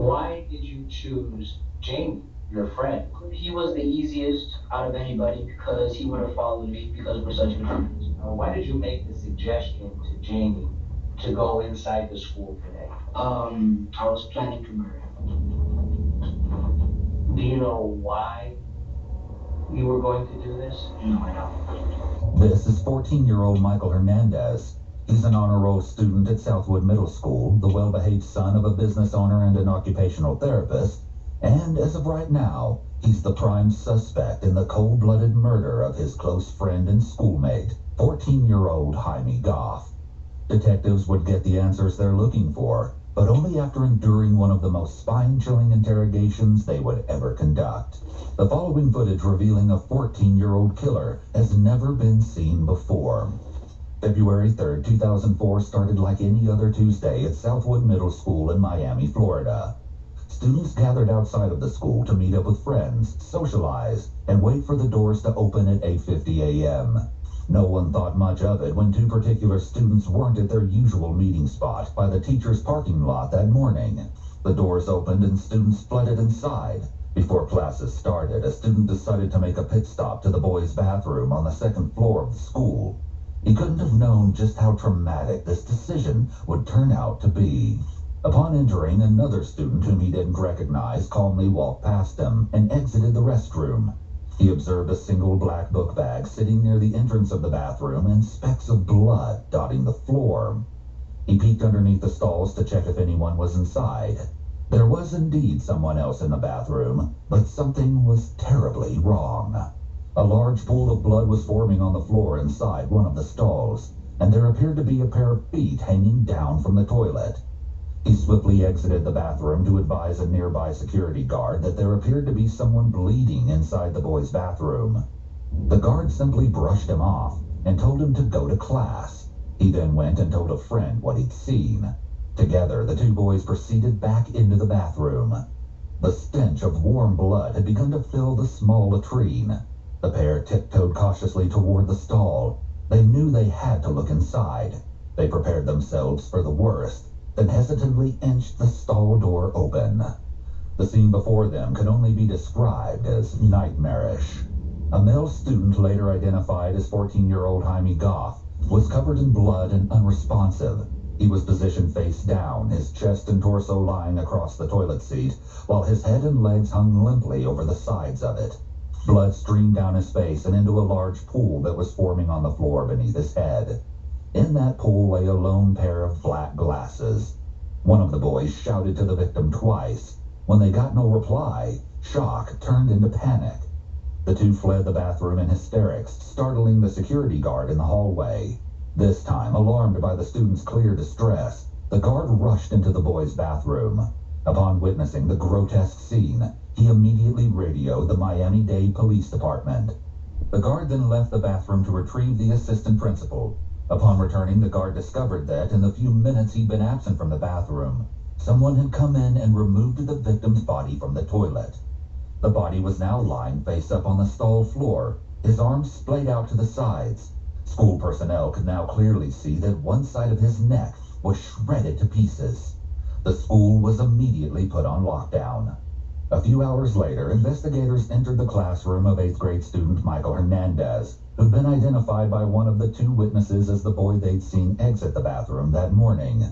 Why did you choose Jamie, your friend? He was the easiest out of anybody because he would have followed me because we're such good friends. Why did you make the suggestion to Jamie to go inside the school today? I was planning to murder Do you know why you were going to do this? him. No, I don't. This is 14-year-old Michael Hernandez. He's an honor roll student at Southwood Middle School, the well-behaved son of a business owner and an occupational therapist, and as of right now, he's the prime suspect in the cold-blooded murder of his close friend and schoolmate, 14-year-old Jaime Goff. Detectives would get the answers they're looking for, but only after enduring one of the most spine-chilling interrogations they would ever conduct. The following footage revealing a 14-year-old killer has never been seen before. February 3rd, 2004 started like any other Tuesday at Southwood Middle School in Miami, Florida. Students gathered outside of the school to meet up with friends, socialize, and wait for the doors to open at 8:50 a.m. No one thought much of it when two particular students weren't at their usual meeting spot by the teacher's parking lot that morning. The doors opened and students flooded inside. Before classes started, a student decided to make a pit stop to the boys' bathroom on the second floor of the school. He couldn't have known just how traumatic this decision would turn out to be. Upon entering, another student whom he didn't recognize calmly walked past him and exited the restroom. He observed a single black book bag sitting near the entrance of the bathroom and specks of blood dotting the floor. He peeked underneath the stalls to check if anyone was inside. There was indeed someone else in the bathroom, but something was terribly wrong. A large pool of blood was forming on the floor inside one of the stalls, and there appeared to be a pair of feet hanging down from the toilet. He swiftly exited the bathroom to advise a nearby security guard that there appeared to be someone bleeding inside the boys' bathroom. The guard simply brushed him off and told him to go to class. He then went and told a friend what he'd seen. Together, the two boys proceeded back into the bathroom. The stench of warm blood had begun to fill the small latrine. The pair tiptoed cautiously toward the stall. They knew they had to look inside. They prepared themselves for the worst, then hesitantly inched the stall door open. The scene before them could only be described as nightmarish. A male student, later identified as 14-year-old Jaime Goff, was covered in blood and unresponsive. He was positioned face down, his chest and torso lying across the toilet seat, while his head and legs hung limply over the sides of it. Blood streamed down his face and into a large pool that was forming on the floor beneath his head. In that pool lay a lone pair of black glasses. One of the boys shouted to the victim twice. When they got no reply, shock turned into panic. The two fled the bathroom in hysterics, startling the security guard in the hallway. This time, alarmed by the students' clear distress, the guard rushed into the boys' bathroom. Upon witnessing the grotesque scene, he immediately radioed the Miami-Dade Police Department. The guard then left the bathroom to retrieve the assistant principal. Upon returning, the guard discovered that, in the few minutes he'd been absent from the bathroom, someone had come in and removed the victim's body from the toilet. The body was now lying face up on the stall floor, his arms splayed out to the sides. School personnel could now clearly see that one side of his neck was shredded to pieces. The school was immediately put on lockdown. A few hours later, investigators entered the classroom of 8th grade student Michael Hernandez, who'd been identified by one of the two witnesses as the boy they'd seen exit the bathroom that morning.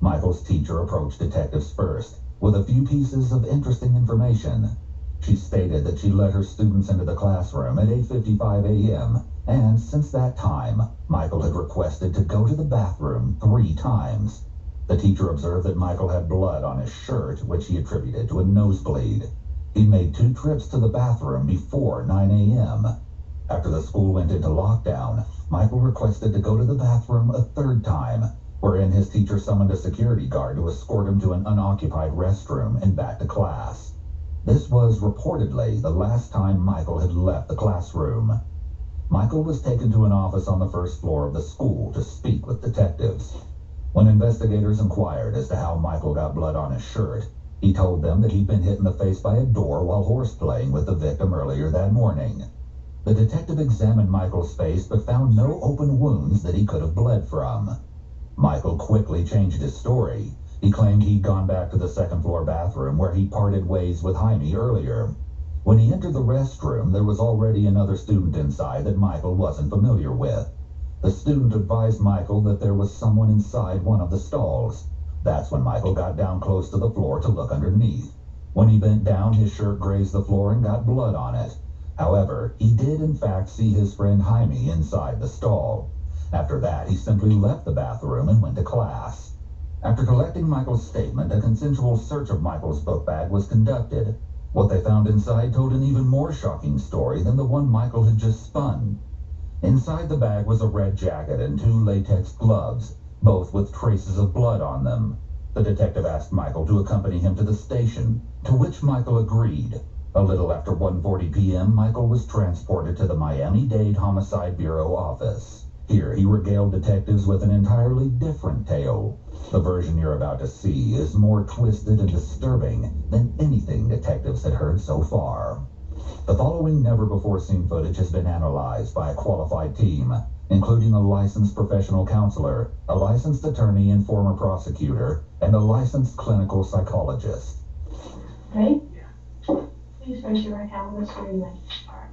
Michael's teacher approached detectives first, with a few pieces of interesting information. She stated that she let her students into the classroom at 8:55 a.m., and since that time, Michael had requested to go to the bathroom 3 times. The teacher observed that Michael had blood on his shirt, which he attributed to a nosebleed. He made 2 trips to the bathroom before 9 a.m. After the school went into lockdown, Michael requested to go to the bathroom a 3rd time, wherein his teacher summoned a security guard to escort him to an unoccupied restroom and back to class. This was reportedly the last time Michael had left the classroom. Michael was taken to an office on the 1st floor of the school to speak with detectives. When investigators inquired as to how Michael got blood on his shirt, he told them that he'd been hit in the face by a door while horseplaying with the victim earlier that morning. The detective examined Michael's face but found no open wounds that he could have bled from. Michael quickly changed his story. He claimed he'd gone back to the second floor bathroom where he parted ways with Jaime earlier. When he entered the restroom, there was already another student inside that Michael wasn't familiar with. The student advised Michael that there was someone inside one of the stalls. That's when Michael got down close to the floor to look underneath. When he bent down, his shirt grazed the floor and got blood on it. However, he did in fact see his friend Jaime inside the stall. After that, he simply left the bathroom and went to class. After collecting Michael's statement, a consensual search of Michael's book bag was conducted. What they found inside told an even more shocking story than the one Michael had just spun. Inside the bag was a red jacket and 2 latex gloves, both with traces of blood on them. The detective asked Michael to accompany him to the station, to which Michael agreed. A little after 1:40 p.m., Michael was transported to the Miami-Dade Homicide Bureau office. Here, he regaled detectives with an entirely different tale. The version you're about to see is more twisted and disturbing than anything detectives had heard so far. The following never-before-seen footage has been analyzed by a qualified team, including a licensed professional counselor, a licensed attorney and former prosecutor, and a licensed clinical psychologist. Ready? Please raise your right hand with the swearing in.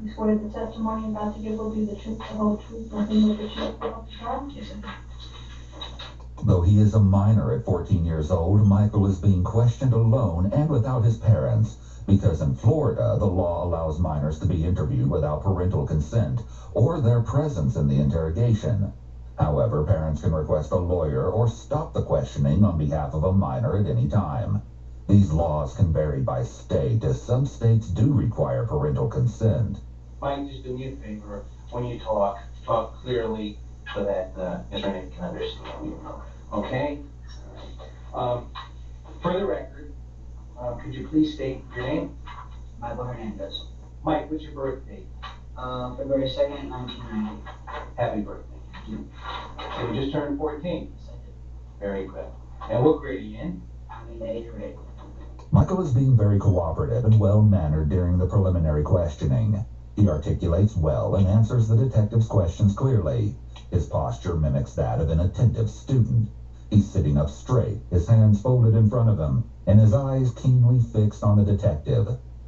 You swear that the testimony you're about to give will be the truth, the whole truth, nothing but the truth, so help you God? Yes, I do. Though he is a minor at 14 years old, Michael is being questioned alone and without his parents, because in Florida, the law allows minors to be interviewed without parental consent or their presence in the interrogation. However, parents can request a lawyer or stop the questioning on behalf of a minor at any time. These laws can vary by state, as some states do require parental consent. Mike, just do me a favor, when you talk clearly so that the internet can understand you. Okay? For the record, could you please state your name? Michael Hernandez. Mike, what's your birth date? February 2nd, 1990. Happy birthday. So you just turned 14. Yes, I did. Very good. And what grade are you in? I'm in the 8th grade. Michael is being very cooperative and well-mannered during the preliminary questioning. He articulates well and answers the detective's questions clearly. His posture mimics that of an attentive student. He's sitting up straight, his hands folded in front of him, and his eyes keenly fixed on the detective.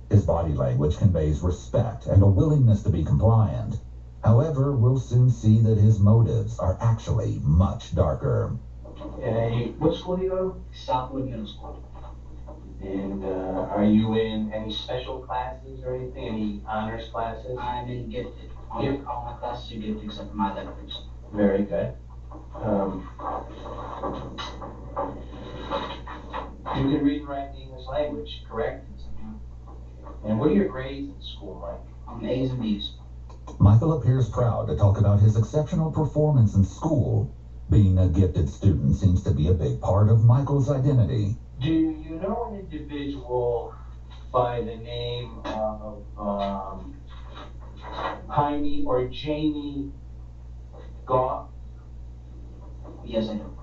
His body language conveys respect and a willingness to be compliant. However, we'll soon see that his motives are actually much darker. What school do you go Southwood Middle School. to? And are you in any special classes or anything? Any honors classes? I'm in gifted. All my classes are gifted except for my electives. Very good. You can read and write the English language, correct? Yes, I do. And what are your grades in school, Mike? A's and B's. Michael appears proud to talk about his exceptional performance in school. Being a gifted student seems to be a big part of Michael's identity. Do you know an individual by the name of Jaime or Jamie Goff? Yes, I do.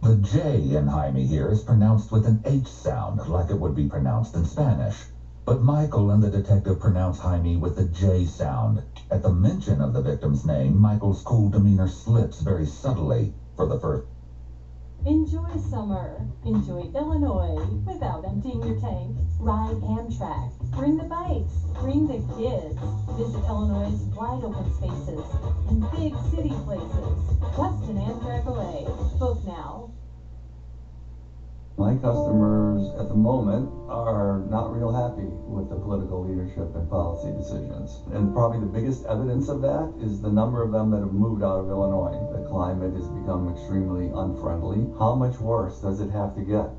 The J in Jaime here is pronounced with an H sound, like it would be pronounced in Spanish. But Michael and the detective pronounce Jaime with the J sound. At the mention of the victim's name, Michael's cool demeanor slips very subtly for the first. Enjoy summer. Enjoy Illinois without emptying your tank. Ride Amtrak. Bring the bikes. Bring the kids. Visit Illinois' wide open spaces and big city places. Weston Amtrak LA. Book now. My customers at the moment are not real happy with the political leadership and policy decisions. And probably the biggest evidence of that is the number of them that have moved out of Illinois. The climate has become extremely unfriendly. How much worse does it have to get?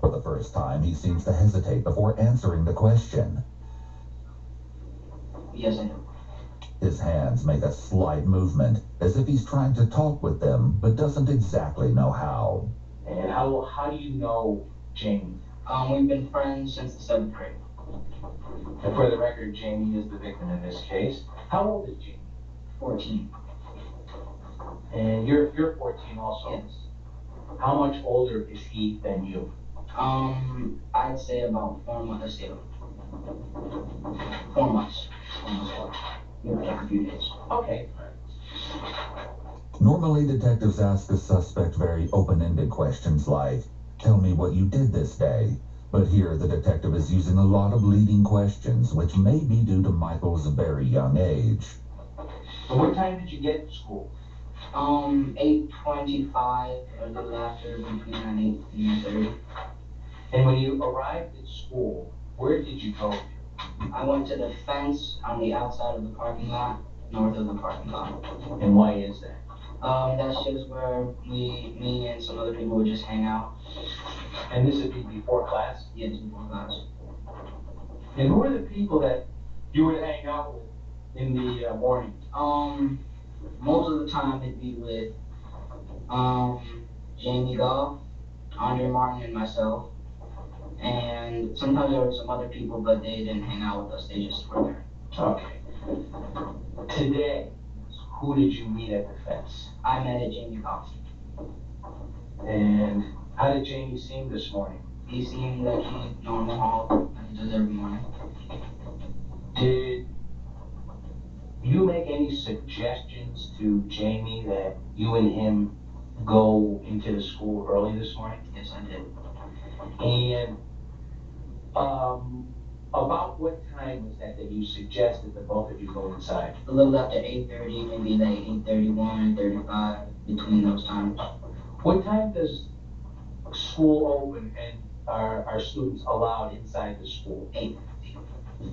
For the first time, he seems to hesitate before answering the question. Yes, I do. His hands make a slight movement, as if he's trying to talk with them, but doesn't exactly know how. And how do you know Jamie? We've been friends since the 7th grade. And for the record, Jamie is the victim in this case. How old is Jamie? 14. And you're 14 also. Yes. How much older is he than you? I'd say about 4 months. Let's see. 4 months. 4 months old. Give or take a few days. Okay. Normally, detectives ask a suspect very open-ended questions like, "Tell me what you did this day." But here, the detective is using a lot of leading questions, which may be due to Michael's very young age. So what time did you get to school? 8:25, a little after, between 8 and 8:30. And when you arrived at school, where did you go to? I went to the fence on the outside of the parking lot, north of the parking lot. And why is that? That's just where me and some other people would just hang out. And this would be before class? Yes, before class. And who are the people that you would hang out with in the morning? Most of the time it'd be with Jamie Goff, Andre Martin, and myself. And sometimes there were some other people, but they didn't hang out with us. They just were there. Okay. Today, who did you meet at the fence? I met at Jamie Goff. And how did Jamie seem this morning? He seemed like he normal all like he does every morning. Did you make any suggestions to Jamie that you and him go into the school early this morning? Yes, I did. And about what time was that you suggested that both of you go inside? A little after 8:30, maybe like 8:31, 8:35, between those times. What time does school open and are students allowed inside the school? 8:50.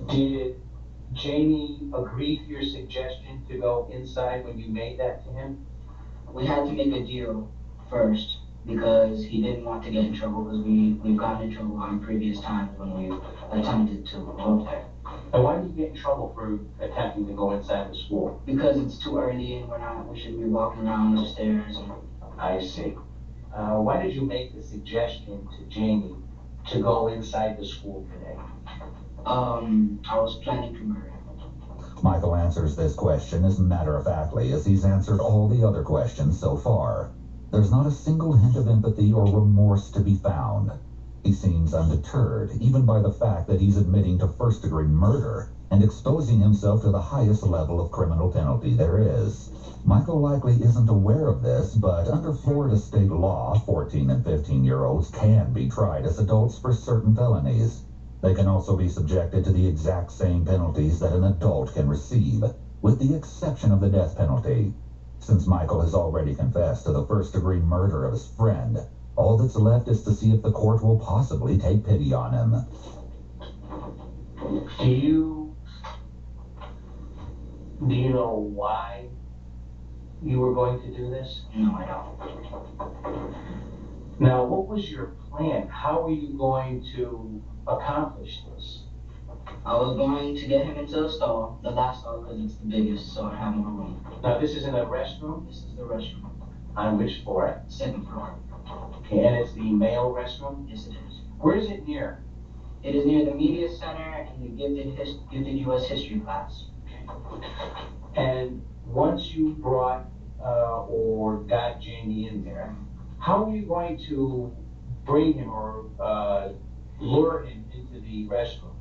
Did Jamie agree to your suggestion to go inside when you made that to him? We had to make a deal first because he didn't want to get in trouble because we've gotten in trouble on previous times when we attempted to go up there. And why did you get in trouble for attempting to go inside the school? Because it's too early and we shouldn't be walking around the stairs. I see. Why did you make the suggestion to Jamie to go inside the school today? I was planning to murder him. Michael answers this question as matter-of-factly as he's answered all the other questions so far. There's not a single hint of empathy or remorse to be found. He seems undeterred, even by the fact that he's admitting to first-degree murder and exposing himself to the highest level of criminal penalty there is. Michael likely isn't aware of this, but under Florida state law, 14 and 15-year-olds can be tried as adults for certain felonies. They can also be subjected to the exact same penalties that an adult can receive, with the exception of the death penalty. Since Michael has already confessed to the first-degree murder of his friend, all that's left is to see if the court will possibly take pity on him. Do you know why you were going to do this? No, I don't. Now, what was your plan? How were you going to accomplish this? I was going to get him into the stall, the last stall, because it's the biggest, so I have more room. Now, this isn't a restroom? This is the restroom. On which floor? Second floor. Okay, and it's the male restroom? Yes, it is. Where is it near? It is near the media center and the gifted U.S. history class. And once you brought or got Jamie in there, how are you going to bring him or lure him into the restroom?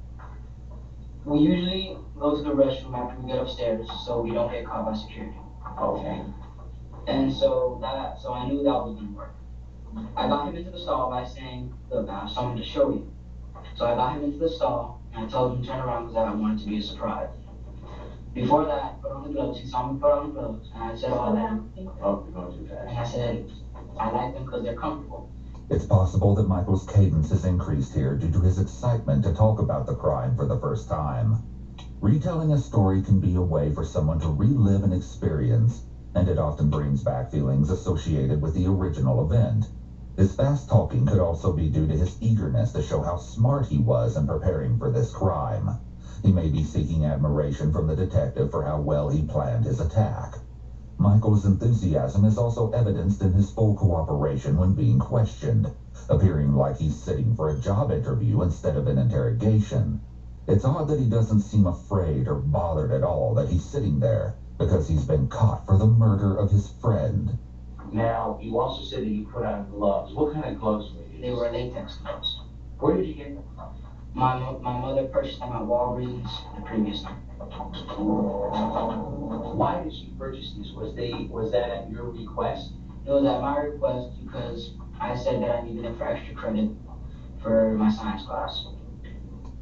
We usually go to the restroom after we get upstairs so we don't get caught by security. Okay. And so I knew that was gonna work. I got him into the stall by saying, "Look, I have something to show you." So I got him into the stall and I told him to turn around because I wanted it to be a surprise. Before that, put on the gloves. He saw me put on the gloves and I said, Oh, you're going too fast. and I said, I like them because they're comfortable. It's possible that Michael's cadence has increased here due to his excitement to talk about the crime for the first time. Retelling a story can be a way for someone to relive an experience, and it often brings back feelings associated with the original event. His fast talking could also be due to his eagerness to show how smart he was in preparing for this crime. He may be seeking admiration from the detective for how well he planned his attack. Michael's enthusiasm is also evidenced in his full cooperation when being questioned, appearing like he's sitting for a job interview instead of an interrogation. It's odd that he doesn't seem afraid or bothered at all that he's sitting there, because he's been caught for the murder of his friend. Now, you also said that you put on gloves. What kind of gloves were you? They were latex gloves. Where did you get them from? My mother purchased them at Walgreens the previous night. Why did she purchase these? Was that at your request? It was at my request because I said that I needed them for extra credit for my science class.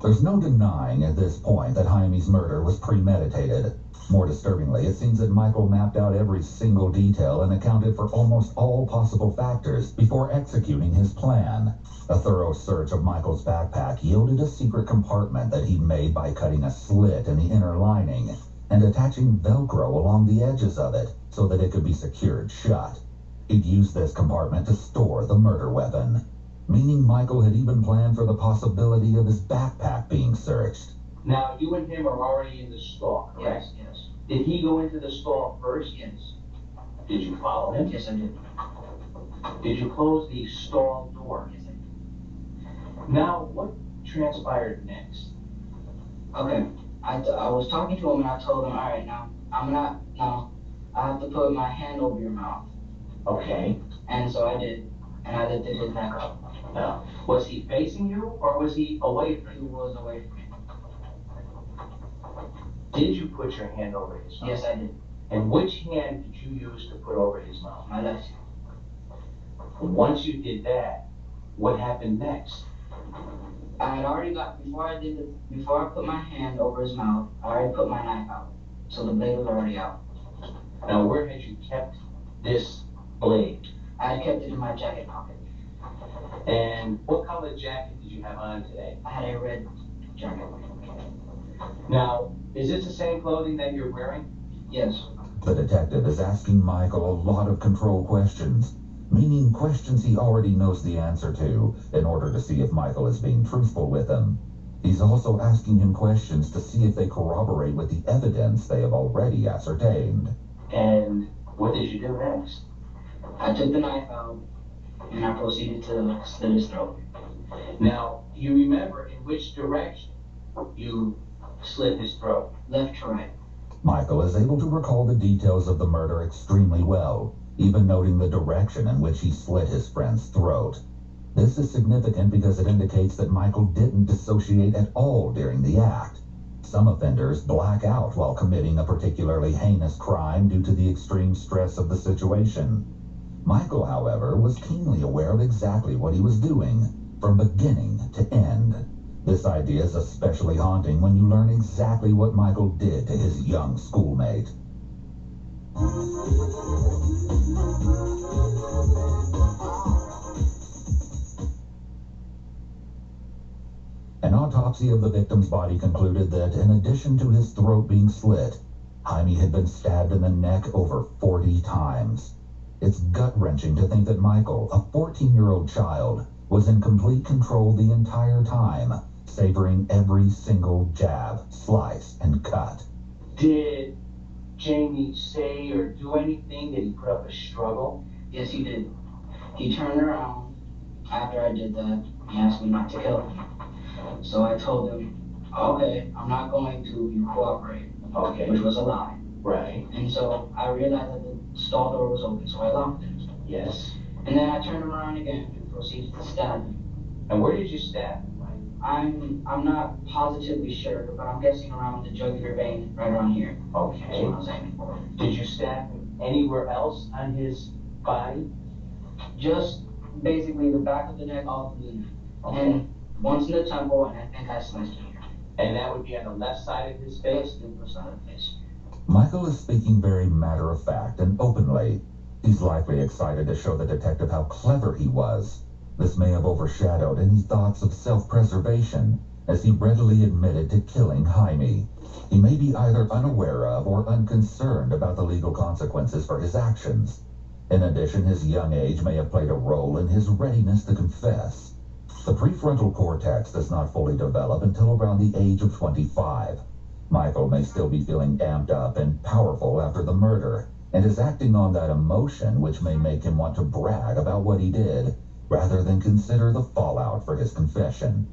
There's no denying at this point that Jaime's murder was premeditated. More disturbingly, it seems that Michael mapped out every single detail and accounted for almost all possible factors before executing his plan. A thorough search of Michael's backpack yielded a secret compartment that he'd made by cutting a slit in the inner lining and attaching Velcro along the edges of it so that it could be secured shut. He'd used this compartment to store the murder weapon, meaning Michael had even planned for the possibility of his backpack being searched. Now, you and him are already in the stall, correct? Yes. Did he go into the stall first? Yes. Did you follow him? Yes, I did. Did you close the stall door? Yes, I did. Now, what transpired next? Okay. I was talking to him and I told him, all right, now I have to put my hand over your mouth. Okay. And so I did, and I lifted his neck up. Now, was he facing you or was he away from He you? was away from me. Did you put your hand over his mouth? Yes, I did. And which hand did you use to put over his mouth? My left hand. Once you did that, what happened next? I had already before I put my hand over his mouth, I already put my knife out. So the blade was already out. Now, where had you kept this blade? I had kept it in my jacket pocket. And what color jacket did you have on today? I had a red jacket. Now, is this the same clothing that you're wearing? Yes. The detective is asking Michael a lot of control questions, meaning questions he already knows the answer to in order to see if Michael is being truthful with him. He's also asking him questions to see if they corroborate with the evidence they have already ascertained. And what did you do next? I took the knife out and I proceeded to slit his throat. Now, do you remember in which direction you slit his throat? Left to right. Michael is able to recall the details of the murder extremely well, even noting the direction in which he slit his friend's throat. This is significant because it indicates that Michael didn't dissociate at all during the act. Some offenders black out while committing a particularly heinous crime due to the extreme stress of the situation. Michael, however, was keenly aware of exactly what he was doing, from beginning to end. This idea is especially haunting when you learn exactly what Michael did to his young schoolmate. An autopsy of the victim's body concluded that, in addition to his throat being slit, Jaime had been stabbed in the neck over 40 times. It's gut-wrenching to think that Michael, a 14-year-old child, was in complete control the entire time, savoring every single jab, slice, and cut. Did Jamie say or do anything? Did he put up a struggle? Yes, he did. He turned around after I did that. He asked me not to kill him. So I told him, okay, I'm not going to, you cooperate. Okay. Which was a lie. Right. And so I realized that the stall door was open, so I locked it. Yes. And then I turned around again and proceeded to stab him. And where did you stab him, Mike? I'm not positively sure, but I'm guessing around the jugular vein right around here. That's Okay. what I was aiming for. Did you stab him anywhere else on his body? Just basically the back of the neck all through the neck. Okay. And once in the temple, and I think I sliced him here. And that would be on the left side of his face? Face, the left side of the face. Michael is speaking very matter-of-fact and openly. He's likely excited to show the detective how clever he was. This may have overshadowed any thoughts of self-preservation, as he readily admitted to killing Jaime. He may be either unaware of or unconcerned about the legal consequences for his actions. In addition, his young age may have played a role in his readiness to confess. The prefrontal cortex does not fully develop until around the age of 25. Michael may still be feeling amped up and powerful after the murder, and is acting on that emotion which may make him want to brag about what he did, rather than consider the fallout for his confession.